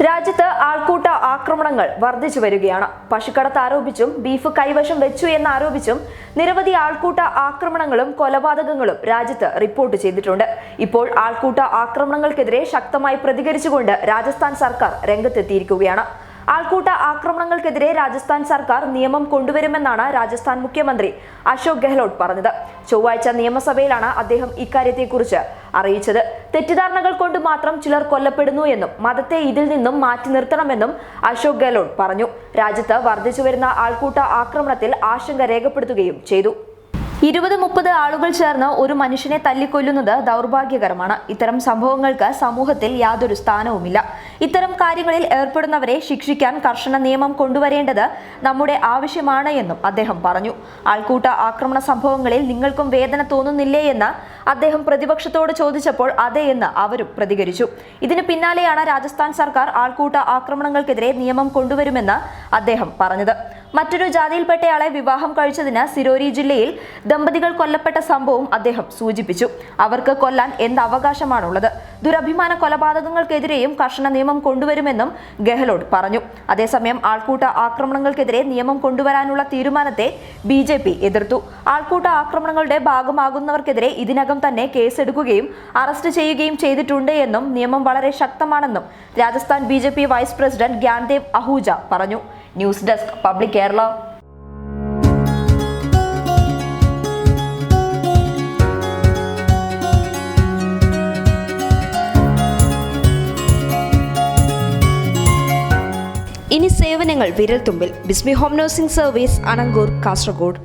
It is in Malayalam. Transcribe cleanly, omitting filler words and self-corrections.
രാജ്യത്ത് ആൾക്കൂട്ട ആക്രമണങ്ങൾ വർദ്ധിച്ചു വരികയാണ്. പശുക്കടത്ത് ആരോപിച്ചും ബീഫ് കൈവശം വെച്ചു എന്നാരോപിച്ചും നിരവധി ആൾക്കൂട്ട ആക്രമണങ്ങളും കൊലപാതകങ്ങളും രാജ്യത്ത് റിപ്പോർട്ട് ചെയ്തിട്ടുണ്ട്. ഇപ്പോൾ ആൾക്കൂട്ട ആക്രമണങ്ങൾക്കെതിരെ ശക്തമായി പ്രതികരിച്ചുകൊണ്ട് രാജസ്ഥാൻ സർക്കാർ രംഗത്തെത്തിയിരിക്കുകയാണ്. ആൾക്കൂട്ട ആക്രമണങ്ങൾക്കെതിരെ രാജസ്ഥാൻ സർക്കാർ നിയമം കൊണ്ടുവരുമെന്നാണ് രാജസ്ഥാൻ മുഖ്യമന്ത്രി അശോക് ഗെഹ്ലോട്ട് പറഞ്ഞത്. ചൊവ്വാഴ്ച നിയമസഭയിലാണ് അദ്ദേഹം ഇക്കാര്യത്തെക്കുറിച്ച് അറിയിച്ചത്. തെറ്റിദ്ധാരണകൾ കൊണ്ട് മാത്രം ചിലർ കൊല്ലപ്പെടുന്നു എന്നും മതത്തെ ഇതിൽ നിന്നും മാറ്റി നിർത്തണമെന്നും അശോക് ഗെഹ്ലോട്ട് പറഞ്ഞു. രാജ്യത്ത് വർദ്ധിച്ചുവരുന്ന ആൾക്കൂട്ട ആക്രമണത്തിൽ ആശങ്ക രേഖപ്പെടുത്തുകയും ചെയ്തു. 20-30 ആളുകൾ ചേർന്ന് ഒരു മനുഷ്യനെ തല്ലിക്കൊല്ലുന്നത് ദൗർഭാഗ്യകരമാണ്. ഇത്തരം സംഭവങ്ങൾക്ക് സമൂഹത്തിൽ യാതൊരു സ്ഥാനവുമില്ല. ഇത്തരം കാര്യങ്ങളിൽ ഏർപ്പെടുന്നവരെ ശിക്ഷിക്കാൻ കർശന നിയമം കൊണ്ടുവരേണ്ടത് നമ്മുടെ ആവശ്യമാണ് എന്നും അദ്ദേഹം പറഞ്ഞു. ആൾക്കൂട്ട ആക്രമണ സംഭവങ്ങളിൽ നിങ്ങൾക്കും വേദന തോന്നുന്നില്ലേ എന്ന് അദ്ദേഹം പ്രതിപക്ഷത്തോട് ചോദിച്ചപ്പോൾ അതെ എന്ന് അവരും പ്രതികരിച്ചു. ഇതിന് പിന്നാലെയാണ് രാജസ്ഥാൻ സർക്കാർ ആൾക്കൂട്ട ആക്രമണങ്ങൾക്കെതിരെ നിയമം കൊണ്ടുവരുമെന്ന് അദ്ദേഹം പറഞ്ഞത്. മറ്റൊരു ജാതിയിൽപ്പെട്ടയാളെ വിവാഹം കഴിച്ചതിന് സിരോരി ജില്ലയിൽ ദമ്പതികൾ കൊല്ലപ്പെട്ട സംഭവം അദ്ദേഹം സൂചിപ്പിച്ചു. അവർക്ക് കൊല്ലാൻ എന്ത് അവകാശമാണുള്ളത്? ദുരഭിമാന കൊലപാതകങ്ങൾക്കെതിരെയും കർശന നിയമം കൊണ്ടുവരുമെന്നും ഗെഹ്ലോട്ട് പറഞ്ഞു. അതേസമയം ആൾക്കൂട്ട ആക്രമണങ്ങൾക്കെതിരെ നിയമം കൊണ്ടുവരാനുള്ള തീരുമാനത്തെ BJP എതിർത്തു. ആൾക്കൂട്ട ആക്രമണങ്ങളുടെ ഭാഗമാകുന്നവർക്കെതിരെ ഇതിനകം തന്നെ കേസെടുക്കുകയും അറസ്റ്റ് ചെയ്യുകയും ചെയ്തിട്ടുണ്ട് എന്നും നിയമം വളരെ ശക്തമാണെന്നും Rajasthan BJP vice president Gyandev Ahuja പറഞ്ഞു. News desk public Kerala. ഇനി സേവനങ്ങൾ വിരൽത്തുമ്പിൽ. Bismi home nursing service, Anangoor, Kasaragod.